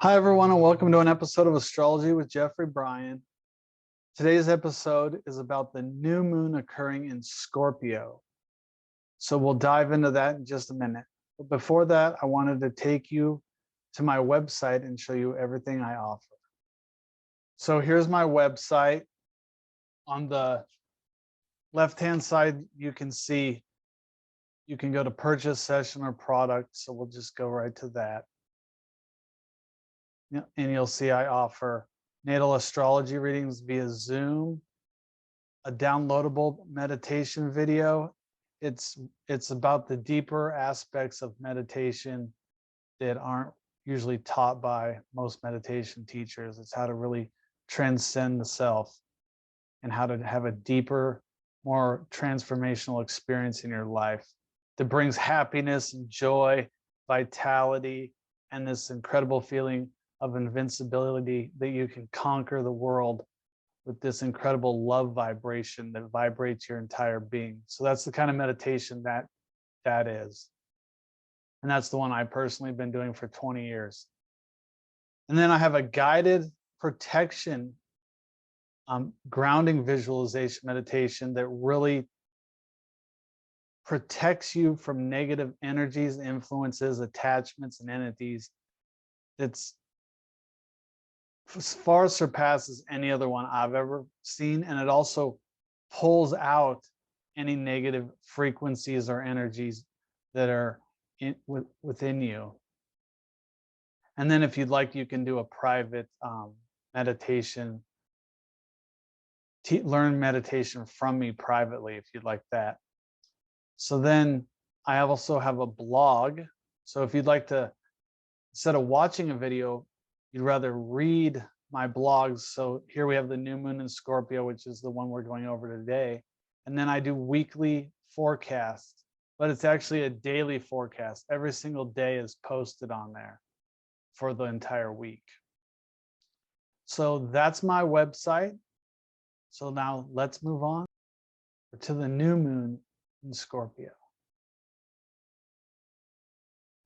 Hi, everyone, and welcome to an episode of Astrology with Jeffrey Bryan. Today's episode is about the new moon occurring in Scorpio. So we'll dive into that in just a minute. But before that, I wanted to take you to my website and show you everything I offer. So here's my website. On the left-hand side, you can see you can go to purchase session or product. So we'll just go right to that. And you'll see I offer natal astrology readings via Zoom, a downloadable meditation video. It's about the deeper aspects of meditation that aren't usually taught by most meditation teachers. It's how to really transcend the self and how to have a deeper, more transformational experience in your life that brings happiness and joy, vitality, and this incredible feeling of invincibility that you can conquer the world with this incredible love vibration that vibrates your entire being. So that's the kind of meditation that is. And that's the one I personally have been doing for 20 years. And then I have a guided protection grounding visualization meditation that really protects you from negative energies, influences, attachments, and entities. That's far surpasses any other one I've ever seen, and it also pulls out any negative frequencies or energies that are within you. And then if you'd like, you can do a private meditation, learn meditation from me privately if you'd like that. So then I also have a blog. So if you'd like to, instead of watching a video, you'd rather read my blogs. So here we have the new moon in Scorpio, which is the one we're going over today. And then I do weekly forecasts, but it's actually a daily forecast. Every single day is posted on there for the entire week. So that's my website. So now let's move on to the new moon in Scorpio.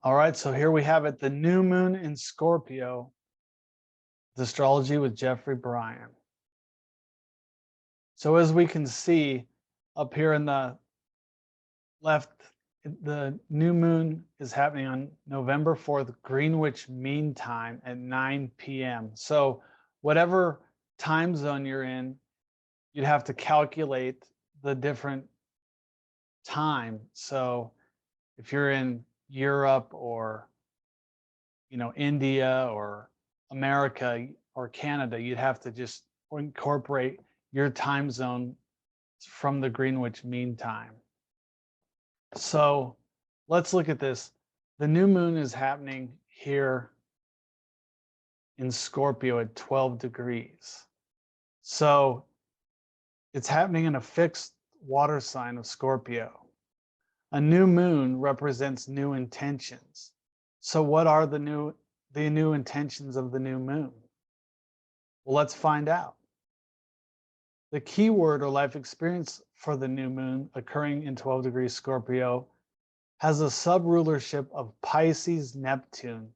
All right, so here we have it, the new moon in Scorpio. Astrology with Jeffrey Bryan. So as we can see up here in the left, the new moon is happening on November 4th, Greenwich Mean Time at 9 p.m. So whatever time zone you're in, you'd have to calculate the different time. So if you're in Europe or, India or America or Canada, you'd have to just incorporate your time zone from the Greenwich Mean Time. So let's look at this. The new moon is happening here in Scorpio at 12 degrees. So it's happening in a fixed water sign of Scorpio. A new moon represents new intentions. So what are the new intentions of the new moon? Well, let's find out. The keyword or life experience for the new moon occurring in 12 degrees Scorpio has a sub-rulership of Pisces Neptune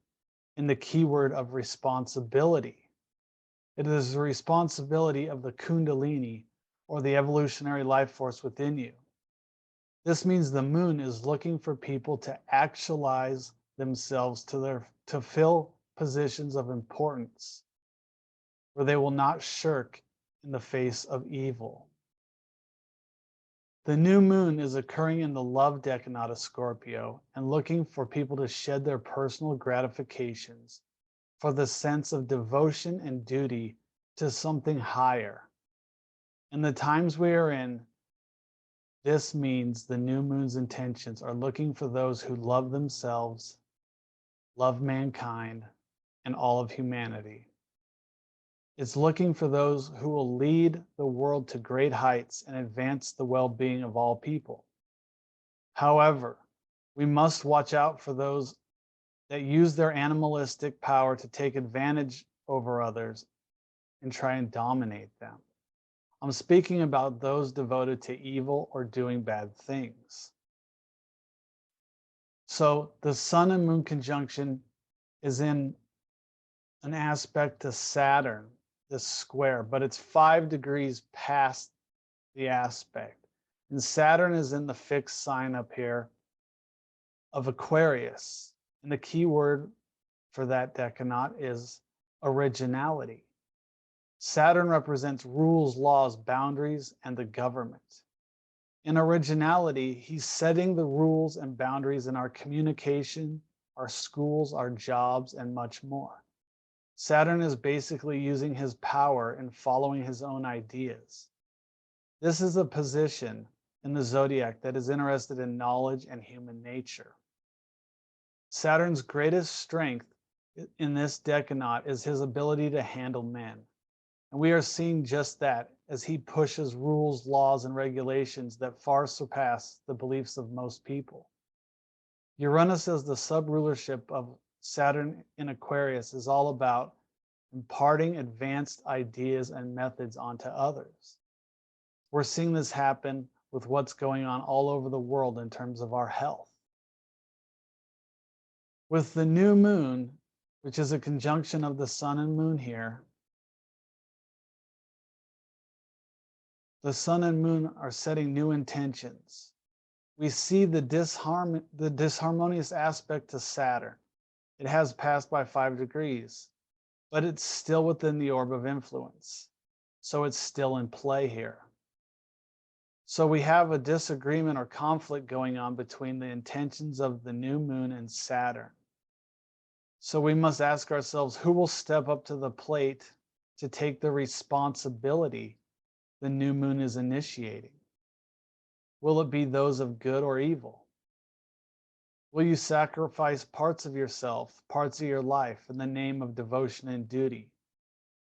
in the keyword of responsibility. It is the responsibility of the Kundalini, or the evolutionary life force within you. This means the moon is looking for people to actualize themselves to fill positions of importance where they will not shirk in the face of evil. The new moon is occurring in the love decanate of Scorpio and looking for people to shed their personal gratifications for the sense of devotion and duty to something higher. In the times we are in, this means the new moon's intentions are looking for those who love themselves, love mankind, and all of humanity. It's looking for those who will lead the world to great heights and advance the well-being of all people. However, we must watch out for those that use their animalistic power to take advantage over others and try and dominate them. I'm speaking about those devoted to evil or doing bad things. So the sun and moon conjunction is in an aspect to Saturn, this square, but it's 5 degrees past the aspect. And Saturn is in the fixed sign up here of Aquarius. And the key word for that decanate is originality. Saturn represents rules, laws, boundaries, and the government. In originality, he's setting the rules and boundaries in our communication, our schools, our jobs, and much more. Saturn is basically using his power and following his own ideas. This is a position in the zodiac that is interested in knowledge and human nature. Saturn's greatest strength in this decanate is his ability to handle men. And we are seeing just that as he pushes rules, laws, and regulations that far surpass the beliefs of most people. Uranus, as the sub-rulership of Saturn in Aquarius, is all about imparting advanced ideas and methods onto others. We're seeing this happen with what's going on all over the world in terms of our health. With the new moon, which is a conjunction of the sun and moon here, the sun and moon are setting new intentions. We see the disharmonious aspect to Saturn. It has passed by 5 degrees, but it's still within the orb of influence. So it's still in play here. So we have a disagreement or conflict going on between the intentions of the new moon and Saturn. So we must ask ourselves, who will step up to the plate to take the responsibility the new moon is initiating? Will it be those of good or evil? Will you sacrifice parts of yourself, parts of your life in the name of devotion and duty?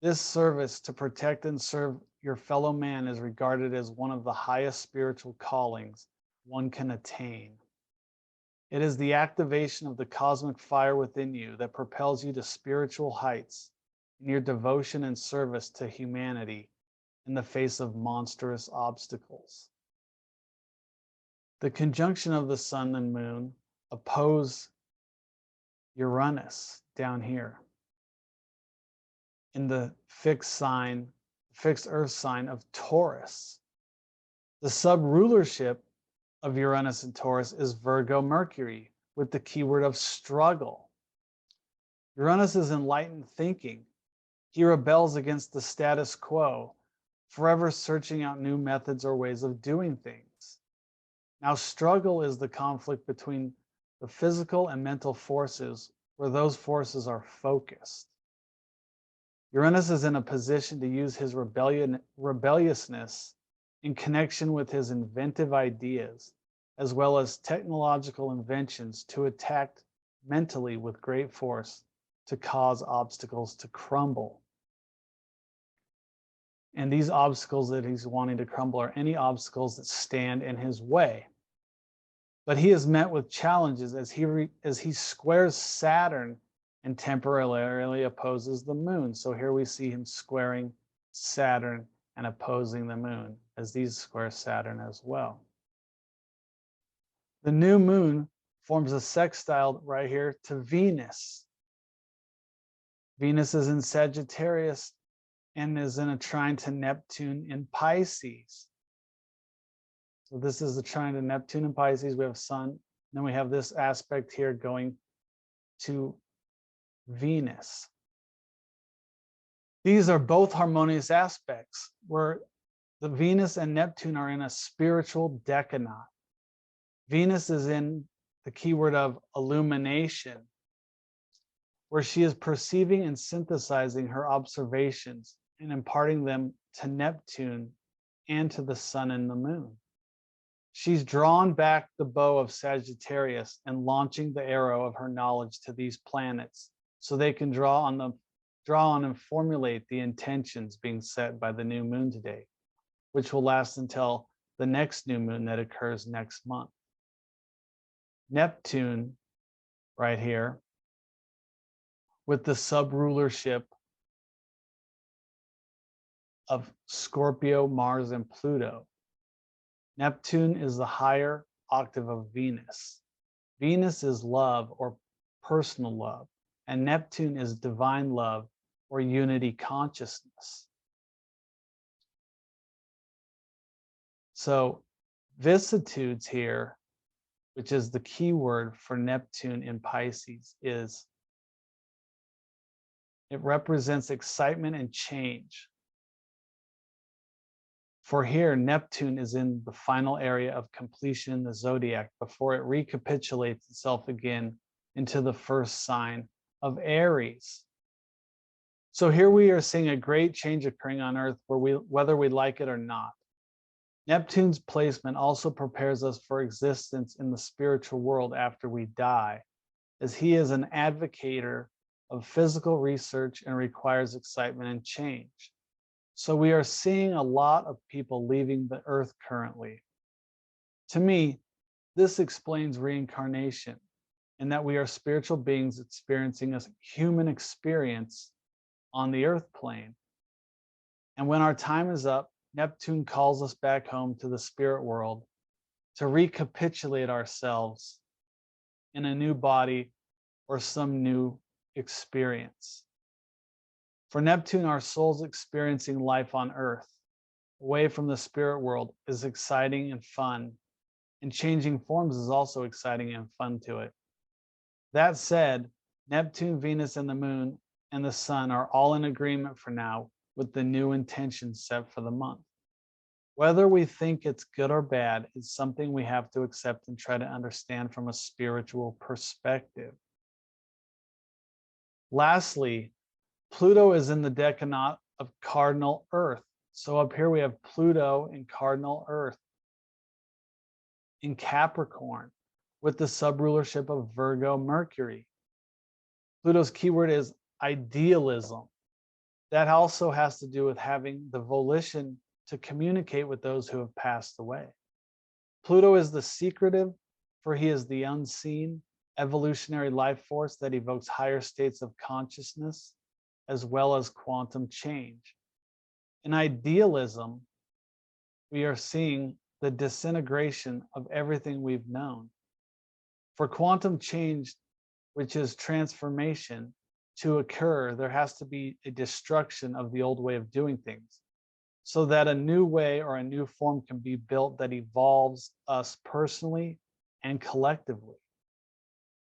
This service to protect and serve your fellow man is regarded as one of the highest spiritual callings one can attain. It is the activation of the cosmic fire within you that propels you to spiritual heights in your devotion and service to humanity in the face of monstrous obstacles. The conjunction of the sun and moon oppose Uranus down here in the fixed earth sign of Taurus. The sub-rulership of Uranus and Taurus is Virgo Mercury with the keyword of struggle. Uranus is enlightened thinking. He rebels against the status quo, forever searching out new methods or ways of doing things. Now, struggle is the conflict between the physical and mental forces where those forces are focused. Uranus is in a position to use his rebelliousness in connection with his inventive ideas, as well as technological inventions to attack mentally with great force to cause obstacles to crumble. And these obstacles that he's wanting to crumble are any obstacles that stand in his way. But he is met with challenges as he squares Saturn and temporarily opposes the moon. So here we see him squaring Saturn and opposing the moon, as these square Saturn as well. The new moon forms a sextile right here to Venus. Venus is in Sagittarius and is in a trine to Neptune in Pisces. So this is the trine to Neptune in Pisces. We have sun. Then we have this aspect here going to Venus. These are both harmonious aspects where the Venus and Neptune are in a spiritual decanate. Venus is in the keyword of illumination, where she is perceiving and synthesizing her observations and imparting them to Neptune and to the sun and the moon. She's drawn back the bow of Sagittarius and launching the arrow of her knowledge to these planets so they can draw on and formulate the intentions being set by the new moon today, which will last until the next new moon that occurs next month. Neptune, right here, with the sub-rulership of Scorpio, Mars, and Pluto. Neptune is the higher octave of Venus. Venus is love or personal love, and Neptune is divine love or unity consciousness. So vicissitudes here, which is the key word for Neptune in Pisces, it represents excitement and change. For here, Neptune is in the final area of completion in the zodiac before it recapitulates itself again into the first sign of Aries. So here we are seeing a great change occurring on Earth whether we like it or not. Neptune's placement also prepares us for existence in the spiritual world after we die, as he is an advocator of physical research and requires excitement and change. So we are seeing a lot of people leaving the earth currently. To me, this explains reincarnation and that we are spiritual beings experiencing a human experience on the earth plane. And when our time is up, Neptune calls us back home to the spirit world to recapitulate ourselves in a new body or some new experience. For Neptune, our souls experiencing life on earth, away from the spirit world, is exciting and fun, and changing forms is also exciting and fun to it. That said, Neptune, Venus, and the moon and the sun are all in agreement for now with the new intentions set for the month. Whether we think it's good or bad is something we have to accept and try to understand from a spiritual perspective. Lastly, Pluto is in the decanate of cardinal Earth. So up here we have Pluto in cardinal Earth in Capricorn with the subrulership of Virgo Mercury. Pluto's keyword is idealism. That also has to do with having the volition to communicate with those who have passed away. Pluto is the secretive, for he is the unseen evolutionary life force that evokes higher states of consciousness as well as quantum change. In idealism, we are seeing the disintegration of everything we've known. For quantum change, which is transformation, to occur, there has to be a destruction of the old way of doing things, so that a new way or a new form can be built that evolves us personally and collectively.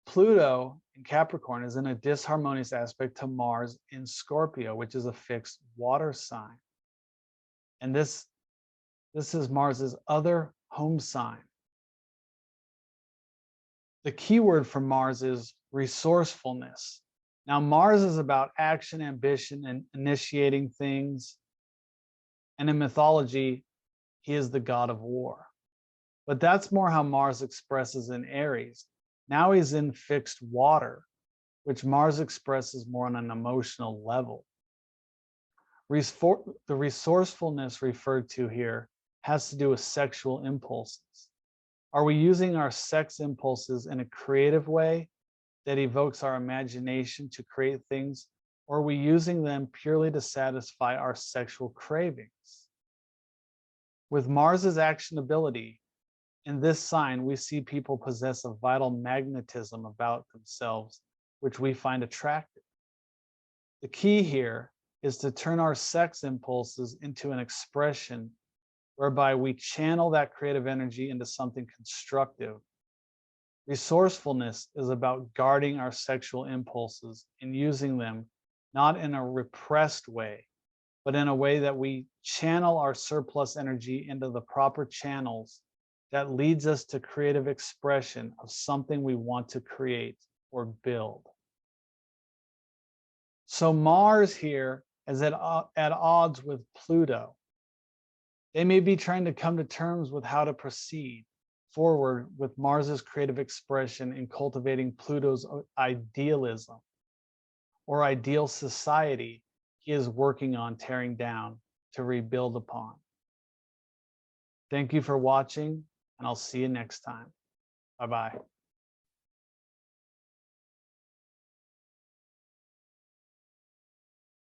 Pluto in Capricorn is in a disharmonious aspect to Mars in Scorpio, which is a fixed water sign. And this is Mars's other home sign. The key word for Mars is resourcefulness. Now, Mars is about action, ambition, and initiating things. And in mythology, he is the god of war. But that's more how Mars expresses in Aries. Now he's in fixed water, which Mars expresses more on an emotional level. The resourcefulness referred to here has to do with sexual impulses. Are we using our sex impulses in a creative way that evokes our imagination to create things, or are we using them purely to satisfy our sexual cravings? With Mars's actionability, in this sign, we see people possess a vital magnetism about themselves, which we find attractive. The key here is to turn our sex impulses into an expression whereby we channel that creative energy into something constructive. Resourcefulness is about guarding our sexual impulses and using them not in a repressed way, but in a way that we channel our surplus energy into the proper channels that leads us to creative expression of something we want to create or build. So Mars here is at odds with Pluto. They may be trying to come to terms with how to proceed forward with Mars's creative expression in cultivating Pluto's idealism or ideal society he is working on tearing down to rebuild upon. Thank you for watching, and I'll see you next time. Bye-bye.